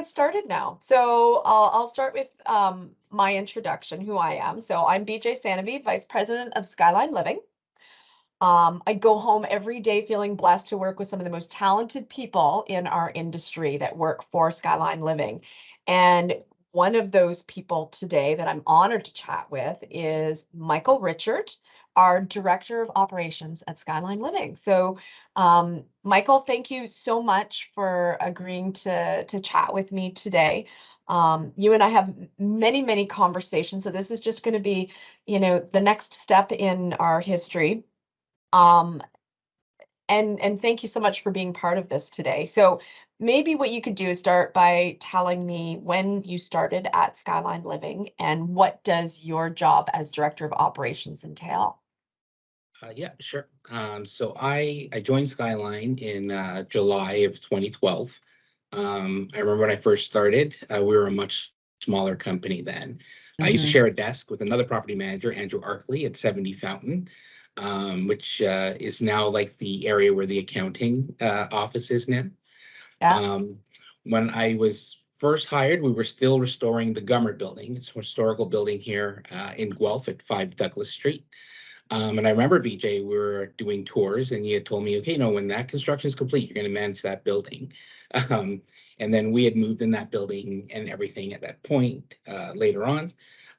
get started now. So I'll start with my introduction, who I am. So I'm BJ Sanavy, Vice President of Skyline Living. I go home every day feeling blessed to work with some of the most talented people in our industry that work for Skyline Living. And one of those people today that I'm honored to chat with is Michael Richard, our Director of Operations at Skyline Living. So, Michael, thank you so much for agreeing to chat with me today. You and I have many conversations, so this is just going to be, the next step in our history. Um, and thank you so much for being part of this today. So maybe what you could do is start by telling me when you started at Skyline Living and what does your job as Director of Operations entail? Yeah, sure. So I joined Skyline in July of 2012. I remember when I first started, we were a much smaller company then. I used to Hmm. share a desk with another property manager, Andrew Arkley, at 70 Fountain, which is now like the area where the accounting office is now. Yeah. Um, when I was first hired, we were still restoring the Gummer building. It's a historical building here in Guelph at 5 Douglas Street. And I remember, BJ, we were doing tours and you had told me, okay, no, when that construction is complete, you're going to manage that building. Um, and then we had moved in that building and everything at that point later on.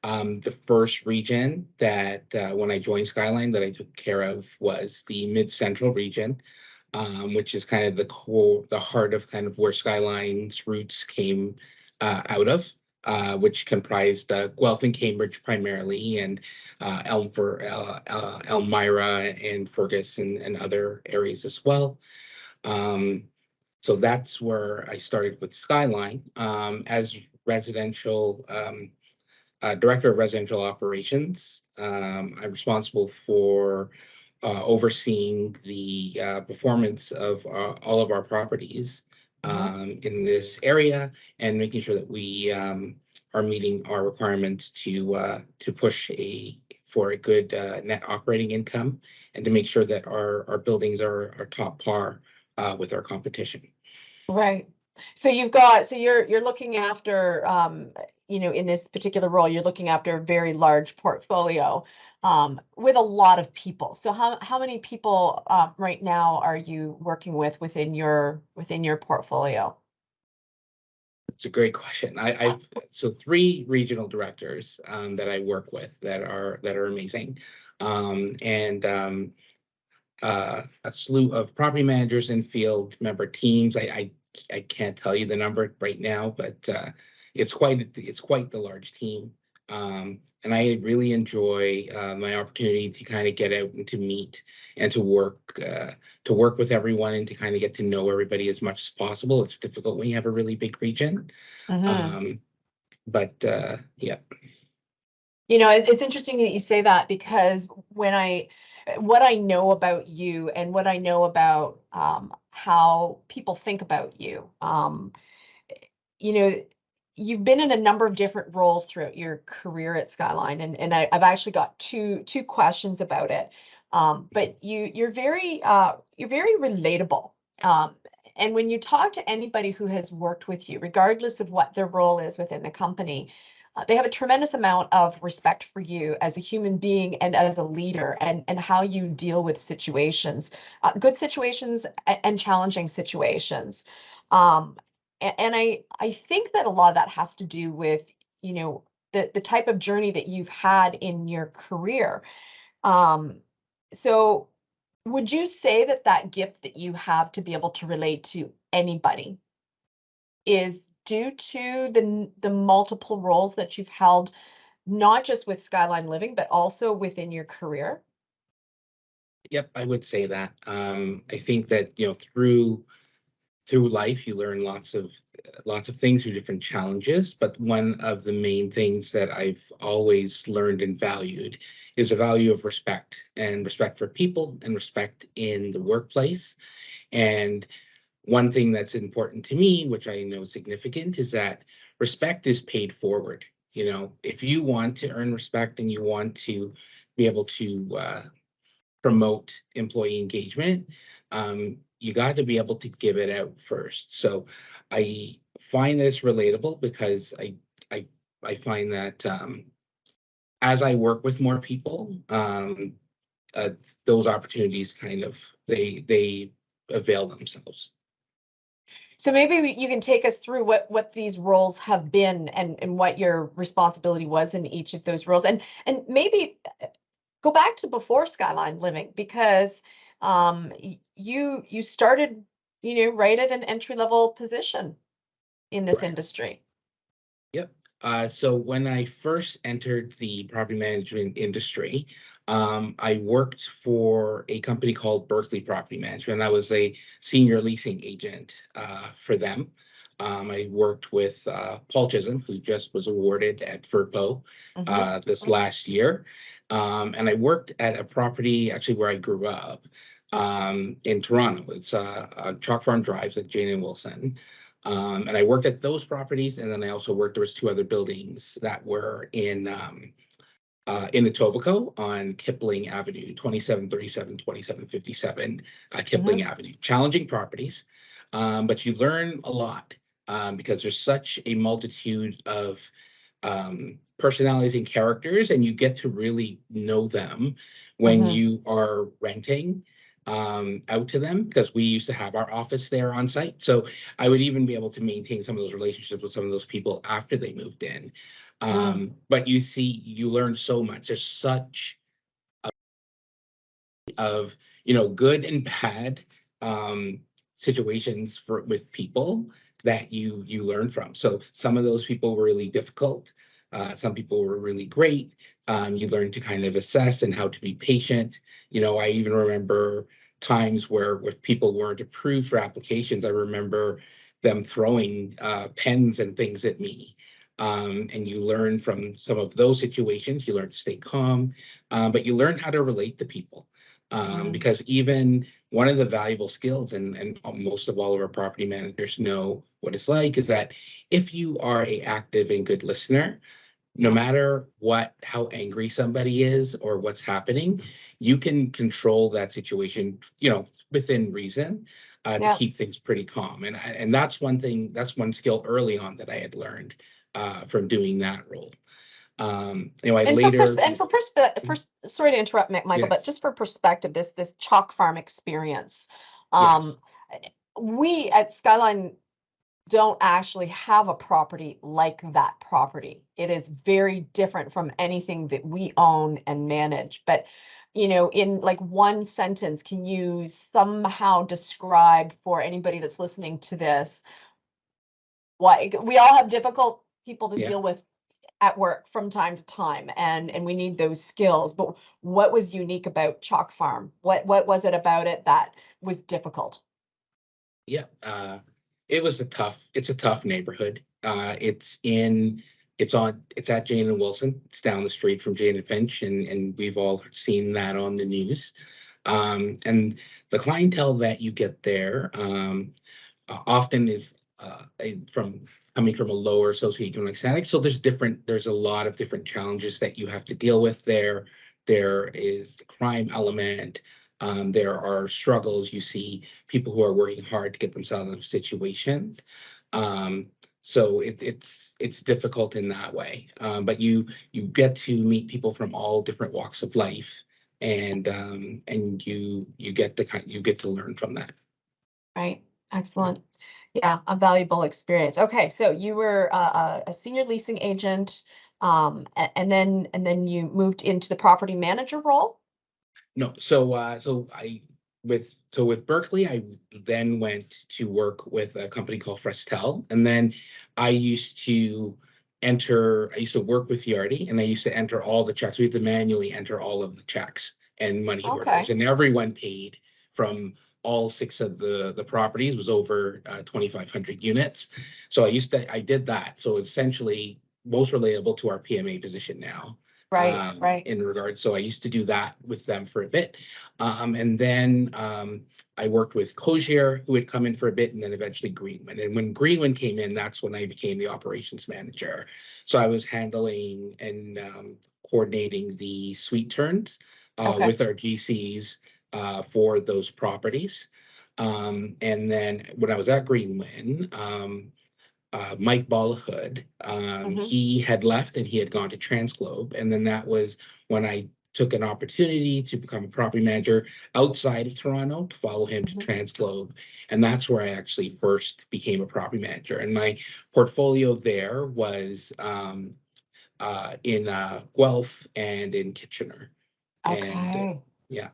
The first region that when I joined Skyline that I took care of was the Mid-Central region, which is kind of the heart of kind of where Skyline's roots came out of. Which comprised Guelph and Cambridge primarily, and Elmira and Fergus and other areas as well. So that's where I started with Skyline as residential director of residential operations. I'm responsible for overseeing the performance of all of our properties in this area and making sure that we are meeting our requirements to push for a good net operating income and to make sure that our buildings are top par with our competition. Right. So you're looking after, in this particular role, you're looking after a very large portfolio, with a lot of people. So how many people, right now are you working with within your portfolio? It's a great question. I've so 3 regional directors that I work with that are amazing, and a slew of property managers and field member teams. I can't tell you the number right now, but it's quite the large team. And I really enjoy my opportunity to kind of get out and to meet and to work with everyone and to kind of get to know everybody as much as possible. It's difficult when you have a really big region, Hmm. um, but yeah. It's interesting that you say that because what I know about you and what I know about how people think about you, you know, you've been in a number of different roles throughout your career at Skyline, and I've actually got two questions about it. But you're very relatable. And when you talk to anybody who has worked with you, regardless of what their role is within the company, they have a tremendous amount of respect for you as a human being and as a leader, and how you deal with situations, good situations and challenging situations. Um, and I think that a lot of that has to do with, the type of journey that you've had in your career. Um, so would you say that that gift that you have to be able to relate to anybody is due to the multiple roles that you've held, not just with Skyline Living, but also within your career? Yep, I would say that. I think that through life you learn lots of things through different challenges, but one of the main things that I've always learned and valued is a value of respect and respect for people and respect in the workplace. And one thing that's important to me, which I know is significant, is that respect is paid forward. If you want to earn respect and you want to be able to promote employee engagement, you got to be able to give it out first. So find that it's relatable because I, I find that as I work with more people, uh, those opportunities kind of they avail themselves. So maybe you can take us through what these roles have been and what your responsibility was in each of those roles, and maybe go back to before Skyline Living, because you started, right at an entry level position in this Correct. industry. Yep. So when I first entered the property management industry, I worked for a company called Berkeley Property Management. I was a senior leasing agent for them. I worked with Paul Chisholm, who just was awarded at FERPO Hmm. this last year. And I worked at a property actually where I grew up in Toronto. It's Chalk Farm Drives at Jane and Wilson. And I worked at those properties, and then I also worked. There was two other buildings that were in Etobicoke on Kipling Avenue, 2737, 2757, Kipling Hmm. Avenue. Challenging properties, but you learn a lot because there's such a multitude of personalities and characters, and you get to really know them when Hmm. you are renting out to them, because we used to have our office there on site. So I would even be able to maintain some of those relationships with some of those people after they moved in. Mm. But you learn so much. There's such of, good and bad um, situations with people that you learn from. So some of those people were really difficult. Some people were really great. You learn to kind of assess and how to be patient. I even remember times where if people weren't approved for applications, I remember them throwing pens and things at me. And you learn from some of those situations. You learn to stay calm, but you learn how to relate to people, Mm. because even one of the valuable skills, and most of all of our property managers know what it's like, is that if you are a active and good listener, no Yeah. matter how angry somebody is or what's happening, you can control that situation, within reason, to Yeah. keep things pretty calm. And that's one thing, that's one skill early on that I had learned from doing that role. I And for pers later, and for perspe for sorry to interrupt, Michael, but yes, just for perspective, this chalk farm experience, yes, um, we at Skyline don't actually have a property like that property. It is very different from anything that we own and manage. But, in like one sentence, can you somehow describe for anybody that's listening to this, why we all have difficult people to yeah. deal with at work from time to time, and we need those skills. But what was unique about Chalk Farm? What was it about it that was difficult? Yeah, it's a tough neighborhood. It's at Jane and Wilson. It's down the street from Jane and Finch, and we've all seen that on the news. And the clientele that you get there often is from coming from a lower socioeconomic status. So there's a lot of different challenges that you have to deal with there. There is the crime element. There are struggles. You see people who are working hard to get themselves out of situations. Um, so it's difficult in that way. But you get to meet people from all different walks of life, and you get to learn from that. Right. Excellent. Yeah, a valuable experience. Okay, so you were a senior leasing agent, and then you moved into the property manager role. No, with Berkeley, I then went to work with a company called Frestel, and then I used to work with Yardi, and I used to enter all the checks. We had to manually enter all of the checks and money orders, Okay. and everyone paid from all six of the properties was over 2,500 units. So I did that. So essentially, most relatable to our PMA position now, Right. Right. in regards. So I used to do that with them for a bit. And then I worked with Cozier, who had come in for a bit, and then eventually Greenman. And when Greenman came in, that's when I became the operations manager. So I was handling and coordinating the suite turns Okay. with our GCs for those properties. And then when I was at Greenman, Mike Ballhood. Mhm, He had left and he had gone to Transglobe. And then that was when I took an opportunity to become a property manager outside of Toronto to follow him to mhm. Transglobe. And that's where I actually first became a property manager. And my portfolio there was in Guelph and in Kitchener. And Okay. yeah.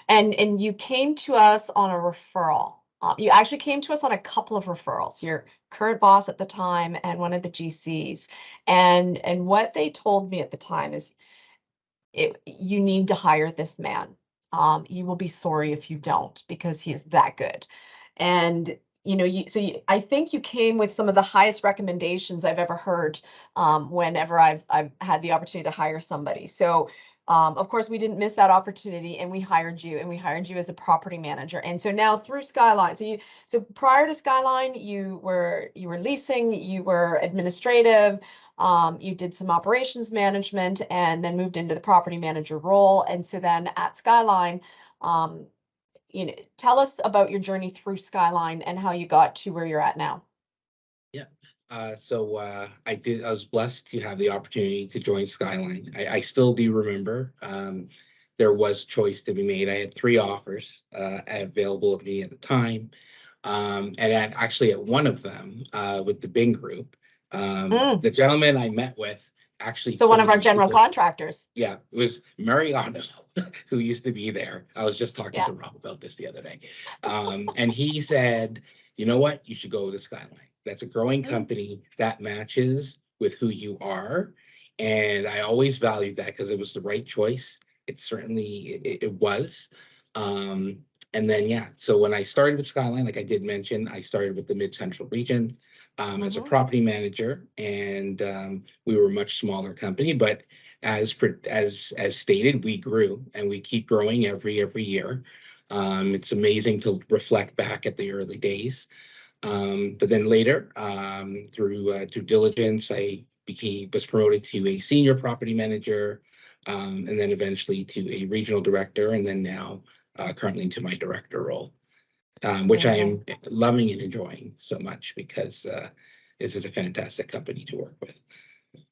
And you came to us on a referral. You actually came to us on a couple of referrals, your current boss at the time and one of the GCs. And what they told me at the time is you need to hire this man. You will be sorry if you don't because he is that good. And I think you came with some of the highest recommendations I've ever heard whenever I've had the opportunity to hire somebody. So of course we didn't miss that opportunity and we hired you as a property manager. And so now through Skyline, so prior to Skyline, you were leasing, you were administrative, you did some operations management and then moved into the property manager role. And so then at Skyline, um, tell us about your journey through Skyline and how you got to where you're at now. Yeah. I was blessed to have the opportunity to join Skyline. I still do remember there was choice to be made. I had three offers available to me at the time. Actually at one of them with the Bing Group, Mm, the gentleman I met with actually so one of told our me, general contractors. yeah, it was Mariano who used to be there. I was just talking Yeah. to Rob about this the other day. And he said, you know what, you should go to Skyline. That's a growing Mm, company that matches with who you are. And I always valued that because it was the right choice. It certainly it was. Um, and then yeah, so when I started with Skyline, like I did mention, I started with the Mid Central region as a mhm, property manager, and we were a much smaller company, but as stated, we grew and we keep growing every year. It's amazing to reflect back at the early days. But then later, through due diligence, I was promoted to a senior property manager, and then eventually to a regional director, and then now currently to my director role, which I am amazing. loving and enjoying so much because this is a fantastic company to work with.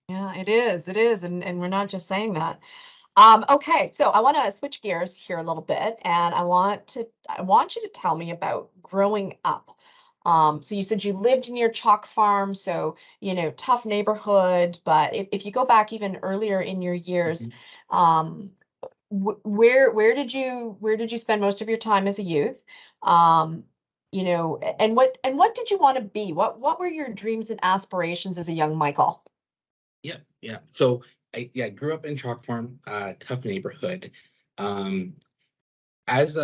Yeah, it is. It is. And we're not just saying that. Okay, so I want to switch gears here a little bit, and I want you to tell me about growing up. So you said you lived near Chalk Farm, so tough neighborhood, but if you go back even earlier in your years, Mhm. um, where did you spend most of your time as a youth? Um, and what did you want to be? What were your dreams and aspirations as a young Michael? Yeah, yeah. So I grew up in Chalk Farm, tough neighborhood. Um, as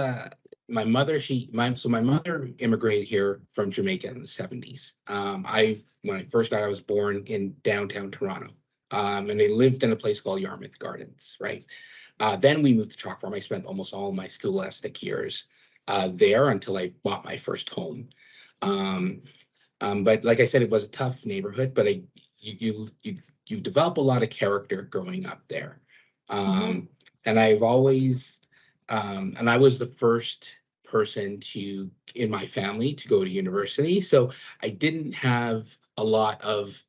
my mother, my mother immigrated here from Jamaica in the 70s. I When I first got, I was born in downtown Toronto. And they lived in a place called Yarmouth Gardens, right? Then we moved to Chalk Farm. I spent almost all my scholastic years there until I bought my first home. Um, but like I said, it was a tough neighborhood, but you develop a lot of character growing up there. Hmm. Um, and I've always and I was the first person to in my family to go to university. So I didn't have a lot of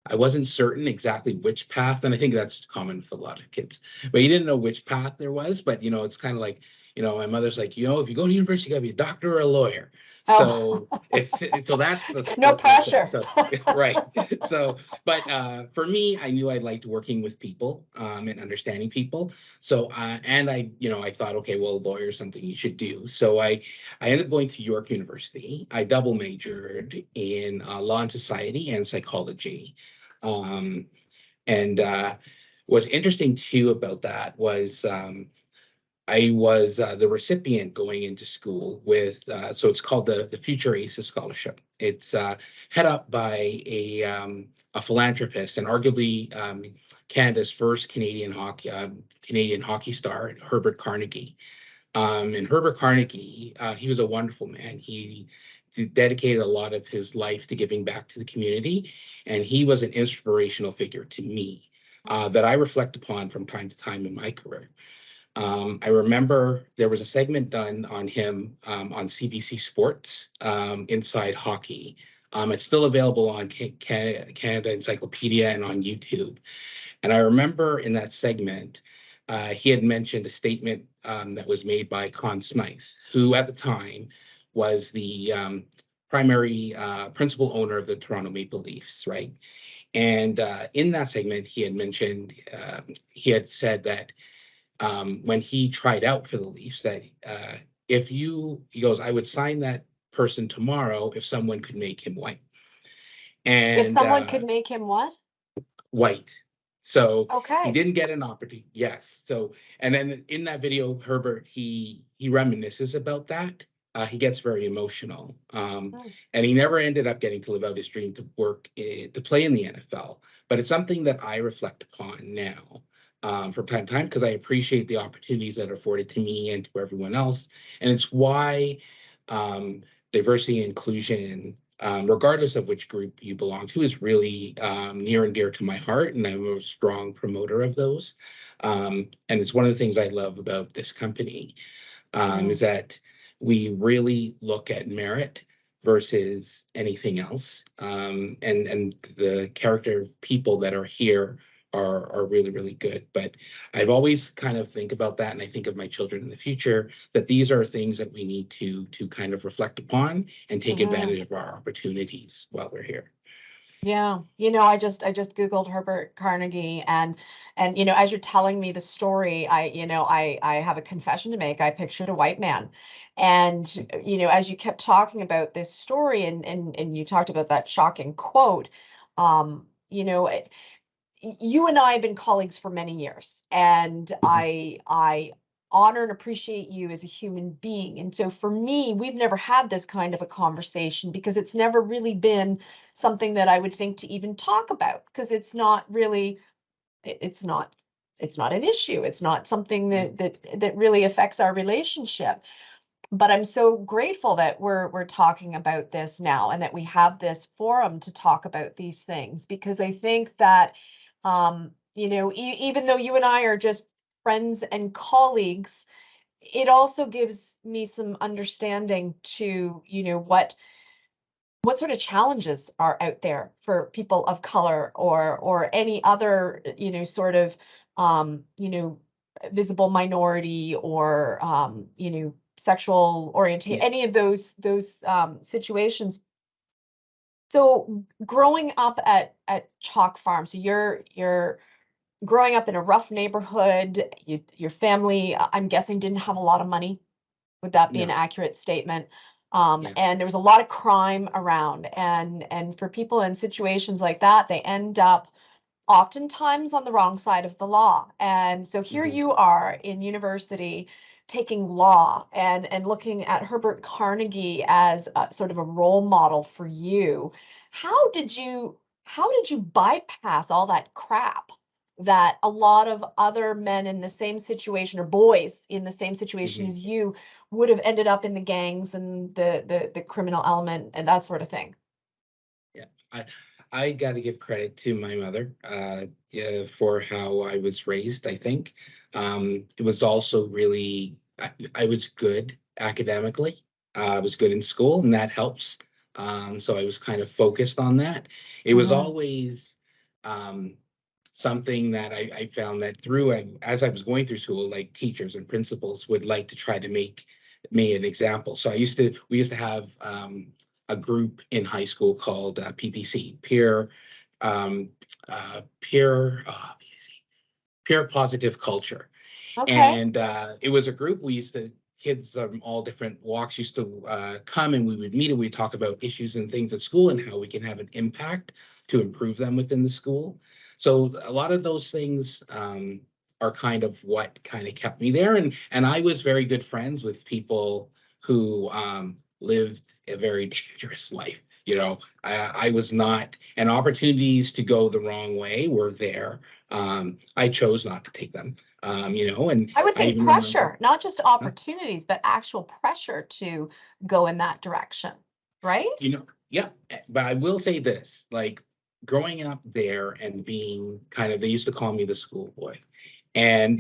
I wasn't certain exactly which path, and I think that's common with a lot of kids. But you didn't know which path there was. But it's kind of like, my mother's like, if you go to university, you gotta be a doctor or a lawyer. Oh, So so that's no that's it. pressure. So right. So, but for me, I knew I liked working with people and understanding people. So and I thought, okay, well, a lawyer is something you should do. So I ended up going to York University. I double majored in law and society and psychology. Um, and What's interesting too about that was I was the recipient going into school with, so it's called the Future Aces Scholarship. It's head up by a philanthropist and arguably Canada's first Canadian hockey star, Herbert Carnegie. And Herbert Carnegie, he was a wonderful man. He dedicated a lot of his life to giving back to the community, and he was an inspirational figure to me that I reflect upon from time to time in my career. I remember there was a segment done on him on CBC Sports inside hockey. It's still available on Canada Encyclopedia and on YouTube. And I remember in that segment, he had mentioned a statement that was made by Conn Smythe, who at the time was the primary principal owner of the Toronto Maple Leafs, right? And in that segment, he had mentioned, he had said that when he tried out for the Leafs, that he goes, I would sign that person tomorrow if someone could make him white. If And someone could make him what? white. So he Okay. didn't get an opportunity. Yes. So, and then in that video, Herbert, he reminisces about that. He gets very emotional. Mm. And he never ended up getting to live out his dream to to play in the NFL. But it's something that I reflect upon now from time to time, because I appreciate the opportunities that are afforded to me and to everyone else. And it's why diversity and inclusion, regardless of which group you belong to, is really near and dear to my heart, and I'm a strong promoter of those. And it's one of the things I love about this company, is that we really look at merit versus anything else. And the character of people that are here are really, really good. But I've always kind of think about that, and I think of my children in the future, that these are things that we need to kind of reflect upon and take Mhm. advantage of our opportunities while we're here. Yeah, I just Googled Herbert Carnegie, and as you're telling me the story, I have a confession to make. I pictured a white man. And as you kept talking about this story, and you talked about that shocking quote, um, you know, it, you and I have been colleagues for many years, and Mhm. I honor and appreciate you as a human being. And so for me, we've never had this kind of a conversation because it's never really been something that I would think to even talk about, because it's not really it's not an issue. It's not something Yeah. that really affects our relationship. But I'm so grateful that we're talking about this now, and that we have this forum to talk about these things, because I think that even though you and I are just friends and colleagues, it also gives me some understanding to, what sort of challenges are out there for people of color, or any other, sort of visible minority, or sexual orientation, Yeah. any of those situations. So growing up at Chalk Farm, so you're growing up in a rough neighborhood. Your family, I'm guessing, didn't have a lot of money. Would that be an No. accurate statement? Yeah. And there was a lot of crime around, and for people in situations like that, they end up oftentimes on the wrong side of the law. And so here Hmm. you are in university taking law, and looking at Herbert Carnegie as a, sort of a role model for you. How did you bypass all that crap that a lot of other men in the same situation, or boys in the same situation Hmm. as you, would have ended up in the gangs and the criminal element and that sort of thing? Yeah. I got to give credit to my mother, yeah, for how I was raised. I think it was also really, I was good academically. I was good in school, and that helps. So I was kind of focused on that. It was Hmm. always um, something that I found that through, as I was going through school, like teachers and principals would like to try to make me an example. So we used to have a group in high school called PPC, um, PPC, peer positive culture. Okay. And it was a group. We used to, kids from all different walks used to come, and we would meet, and we'd talk about issues and things at school and how we can have an impact to improve them within the school. So a lot of those things are kind of what kind of kept me there. And I was very good friends with people who lived a very dangerous life. I was not, and opportunities to go the wrong way were there. I chose not to take them. And I would I think even remember, pressure, not just huh? opportunities, but actual pressure to go in that direction, right? Yeah, but I will say this, like growing up there and being kind of, they used to call me the schoolboy. And,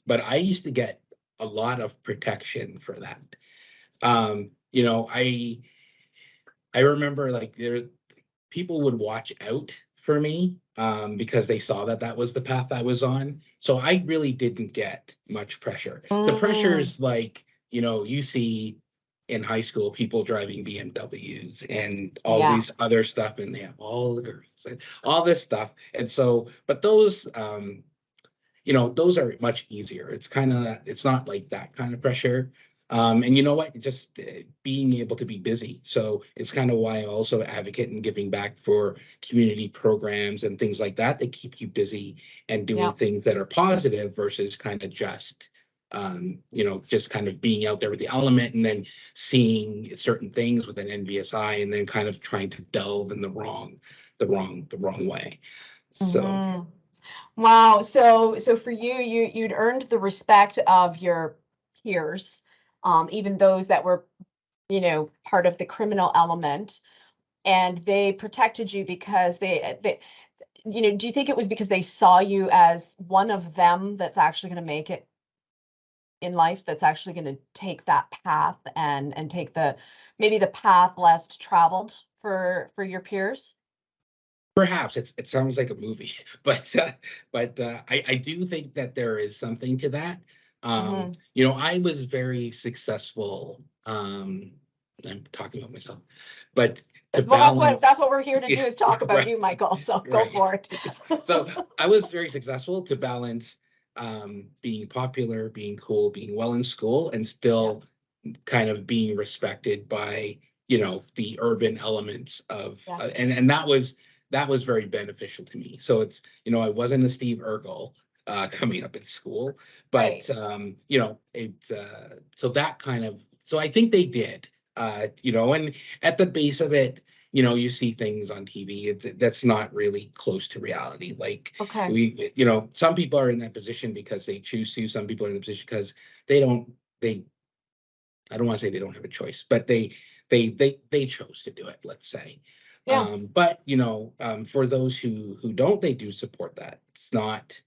but I used to get a lot of protection for that. I I remember like people would watch out for me because they saw that that was the path I was on. So I really didn't get much pressure. The pressure Mm, is like, you see in high school people driving BMWs and all yeah, these other stuff, and they have all the girls and all this stuff. And so, but those, those are much easier. It's not like that kind of pressure. And you know what? Just being able to be busy. So it's kind of why I also advocate in giving back for community programs and things like that that keep you busy and doing yeah. things that are positive versus kind of just kind of being out there with the element and then seeing certain things with an NVSI and then kind of trying to delve in the wrong way. So Mhm. Wow. So for you, you'd earned the respect of your peers, even those that were, part of the criminal element, and they protected you because do you think it was because they saw you as one of them that's actually going to make it in life, that's actually going to take that path and take maybe the path less traveled for your peers? perhaps it sounds like a movie, but I do think that there is something to that. Hmm. I was very successful. I'm talking about myself, but to Well, that's balance, what we're here to do, yeah, is talk about right, you, Michael. So go right. for it. So I was very successful to balance being popular, being cool, being well in school, and Yeah. still kind of being respected by the urban elements of Yeah. and that was very beneficial to me. So it's I wasn't a Steve Urkel coming up in school, Right. but it's so that kind of so I think they did and at the base of it. You see things on TV. That's not really close to reality. Like Okay. some people are in that position because they choose to. Some people are in the position because they don't. They I don't want to say they don't have a choice, but they chose to do it, let's say. Yeah. But for those who don't, they do support that. It's not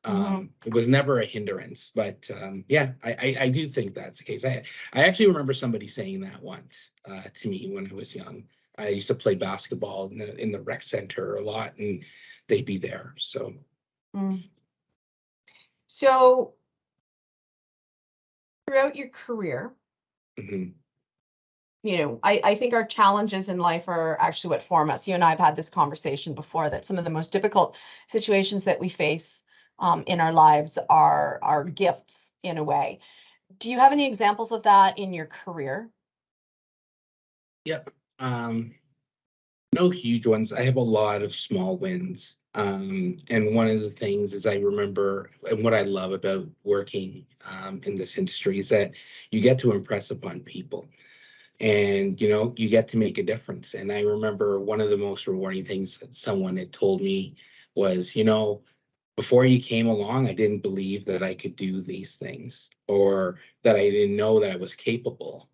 Hmm. it was never a hindrance, but yeah, I do think that's the case. I actually remember somebody saying that once to me when I was young. I used to play basketball in the rec center a lot, and they'd be there. So Mm. So throughout your career, mhm, I think our challenges in life are actually what form us. You and I have had this conversation before, that some of the most difficult situations that we face in our lives are gifts in a way. Do you have any examples of that in your career? yep. No huge ones. I have a lot of small wins. And one of the things is I remember, and what I love about working in this industry is that you get to impress upon people and, you get to make a difference. And I remember one of the most rewarding things that someone had told me was, before you came along, I didn't believe that I could do these things or that I didn't know that I was capable.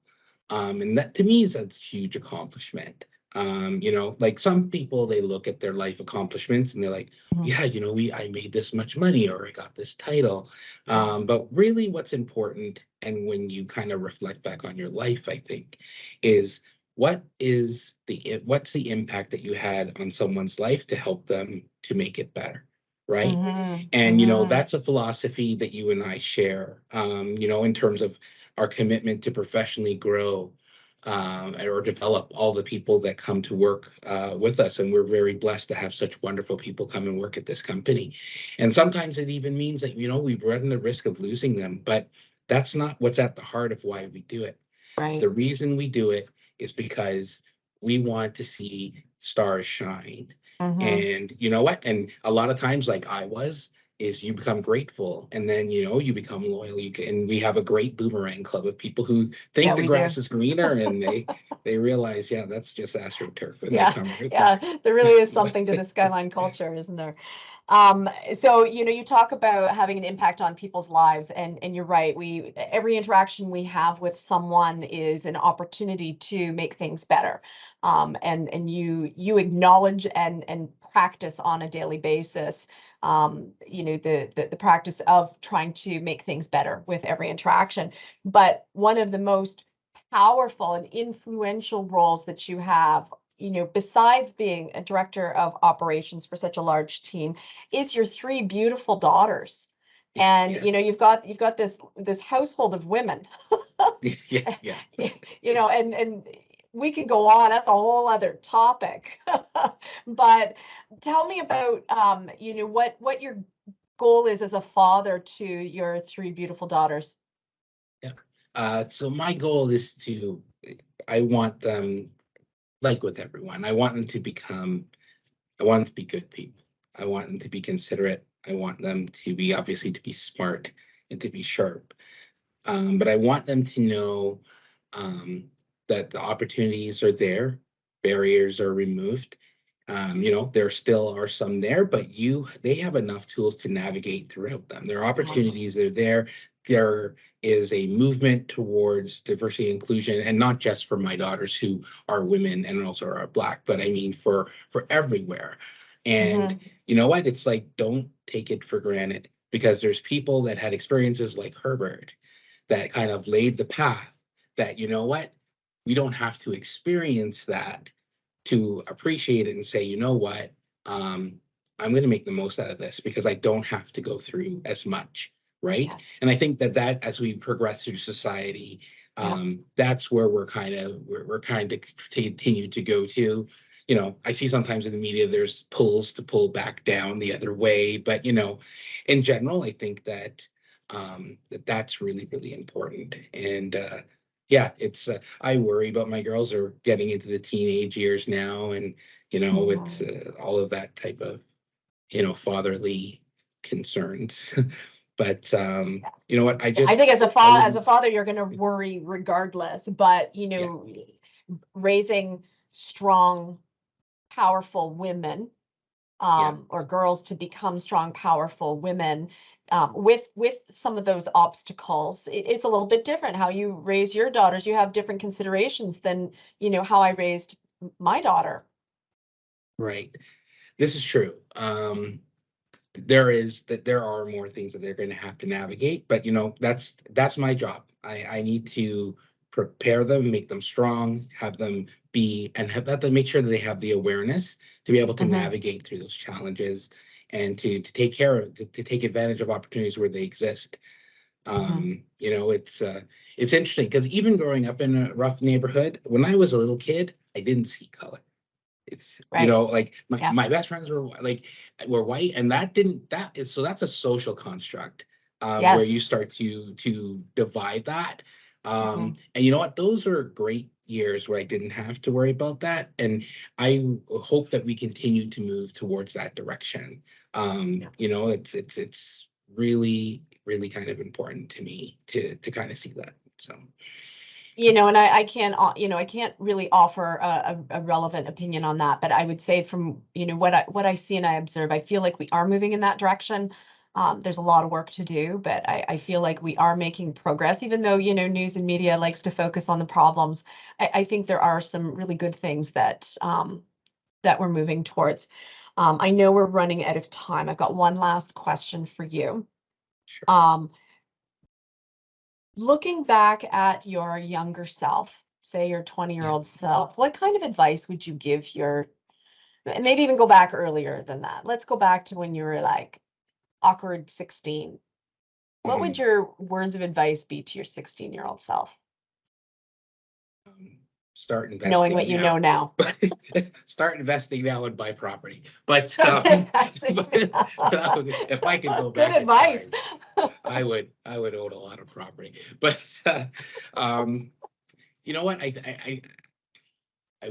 And that to me is a huge accomplishment. Like some people, they look at their life accomplishments and they're like, Mhm. yeah, I made this much money or I got this title. Yeah. But really what's important, and when you kind of reflect back on your life, I think, is what's the impact that you had on someone's life to help them to make it better, right? Hmm. And Hmm. that's a philosophy that you and I share, in terms of our commitment to professionally grow or develop all the people that come to work with us. And we're very blessed to have such wonderful people come and work at this company. And sometimes it even means that, we run the risk of losing them, but that's not what's at the heart of why we do it. The Right. reason we do it is because we want to see stars shine. Hmm. And you know what? And a lot of times, like I was, is you become grateful and then you become loyal. And we have a great boomerang club of people who think Yeah, the we grass do. is greener and they realize, yeah, that's just astroturf, and they Yeah, come right yeah, back. there really is something to the Skyline culture, isn't there? So you talk about having an impact on people's lives, and you're right. Every interaction we have with someone is an opportunity to make things better. And you acknowledge and practice on a daily basis. The practice of trying to make things better with every interaction. But one of the most powerful and influential roles that you have, besides being a director of operations for such a large team, is your three beautiful daughters. And Yes. you've got this household of women. Yeah, yeah. And we could go on, that's a whole other topic. But tell me about what your goal is as a father to your three beautiful daughters. Yeah. So my goal is I want them, like with everyone, I want them to be good people. I want them to be considerate. I want them to be, obviously, to be smart and to be sharp. But I want them to know um, that the opportunities are there, barriers are removed. There still are some there, but they have enough tools to navigate throughout them. There are Mhm. opportunities that are there. There is a movement towards diversity and inclusion, and not just for my daughters who are women and also are Black, but I mean for everywhere. And Mhm. you know what? It's like, don't take it for granted, because there's people that had experiences like Herbert that kind of laid the path, that, you know what, we don't have to experience that to appreciate it and say, you know what, um, I'm going to make the most out of this because I don't have to go through as much, right? Yes. And I think that as we progress through society, Yeah. that's where we're kind of to continue to go to. I see sometimes in the media there's pulls to pull back down the other way, but in general, I think that's really, really important. And yeah, it's I worry about my girls are getting into the teenage years now, and it's Mhm. all of that type of fatherly concerns. But Yeah. you know what? Yeah, I think I as a wouldn't. father, you're going to worry regardless, but Yeah, raising strong, powerful women, yeah, or girls to become strong, powerful women, with some of those obstacles, it's a little bit different. How you raise your daughters, you have different considerations than how I raised my daughter. right. This is true. There are more things that they're going to have to navigate, but that's my job. I need to prepare them, make them strong, have them be and have them make sure that they have the awareness to be able to Hmm. navigate through those challenges, and to take care of to take advantage of opportunities where they exist. Hmm. It's interesting because even growing up in a rough neighborhood, when I was a little kid, I didn't see color. It's Right. like my Yeah. my best friends were white, and that's a social construct, where you Yes. start to divide that. Hmm. And you know what? Those are great years where I didn't have to worry about that, and I hope that we continue to move towards that direction. Yeah. It's really, really kind of important to me to kind of see that. So And I can't, I can't really offer a relevant opinion on that, but I would say from, what I see and I observe, I feel like we are moving in that direction. There's a lot of work to do, but I feel like we are making progress, even though, news and media likes to focus on the problems. I think there are some really good things that we're moving towards. I know we're running out of time. I've got one last question for you. sure. Um, Looking back at your younger self, say your 20-year-old self, what kind of advice would you give maybe even go back earlier than that. Let's go back to when you were like awkward 16. What would Mhm. your words of advice be to your 16-year-old self, um, Start knowing what investing you know now. now? Start investing now and buy property. But, Start investing but now. if I could go Good back in advice. time, I would own a lot of property. But um, you know what? I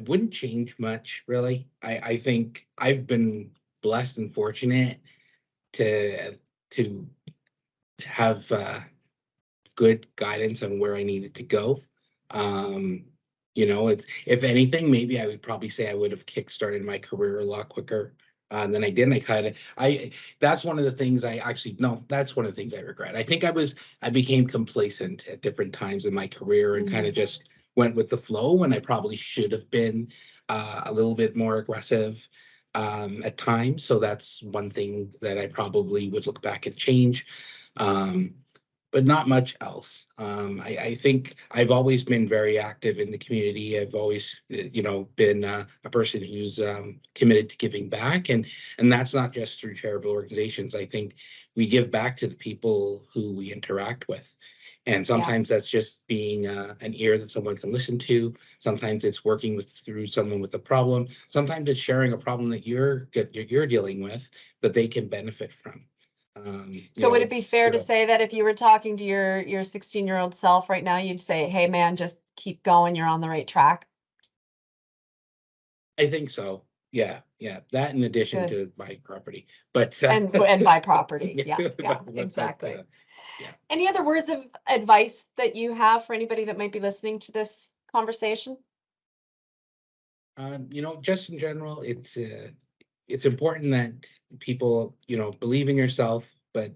wouldn't change much, really. I think I've been blessed and fortunate to to have good guidance on where I needed to go. Um, it's, if anything, maybe I would probably say I would have kickstarted my career a lot quicker than I did. And that's one of the things I actually, no, that's one of the things I regret. I think I became complacent at different times in my career and kind of Mm, just went with the flow when I probably should have been a little bit more aggressive at times. So that's one thing that I probably would look back and change. Um, but not much else. I think I've always been very active in the community. I've always, been a person who's committed to giving back, and that's not just through charitable organizations. I think we give back to the people who we interact with. And Yeah. sometimes that's just being an ear that someone can listen to. Sometimes it's working through someone with a problem. Sometimes it's sharing a problem that you're dealing with that they can benefit from. So would it be It's fair to say that if you were talking to your 16-year-old self right now, you'd say, hey man, just keep going, you're on the right track? I think so. Yeah, yeah. That in It's addition good. to my property, but And by property. Yeah, yeah, but exactly. yeah. Any other words of advice that you have for anybody that might be listening to this conversation? Just in general, it's important that people, believe in yourself, but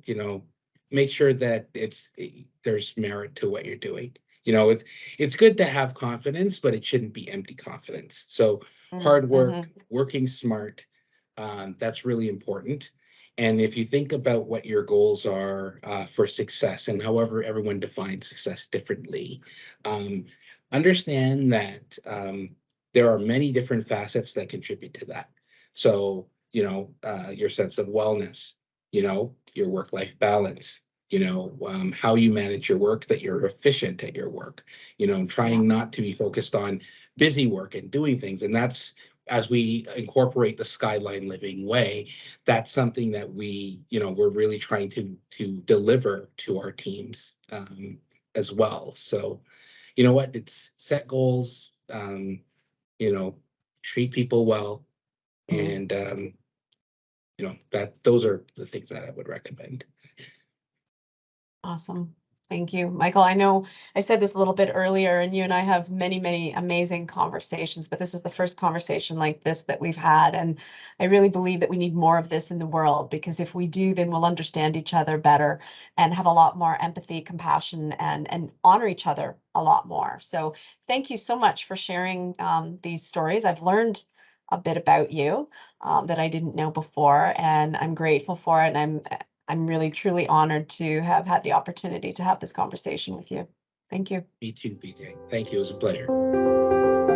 make sure that there's merit to what you're doing. It's good to have confidence, but it shouldn't be empty confidence. So hard work, Mm-hmm. working smart, that's really important. And if you think about what your goals are for success, and however everyone defines success differently, um, understand that there are many different facets that contribute to that. So, your sense of wellness, your work-life balance, how you manage your work, that you're efficient at your work, Yeah. trying not to be focused on busy work and doing things. And that's, as we incorporate the Skyline Living way, that's something that we're really trying to deliver to our teams as well. So, it's set goals, you know, treat people well, Mhm. and that those are the things that I would recommend. Awesome. Thank you, Michael. I know I said this a little bit earlier, and you and I have many, many amazing conversations, but this is the first conversation like this that we've had. And I really believe that we need more of this in the world, because if we do, then we'll understand each other better and have a lot more empathy, compassion, and honor each other a lot more. So thank you so much for sharing these stories. I've learned a bit about you that I didn't know before, and I'm grateful for it. And I'm really truly honored to have had the opportunity to have this conversation with you. Thank you. Me too, BJ. Thank you. It was a pleasure.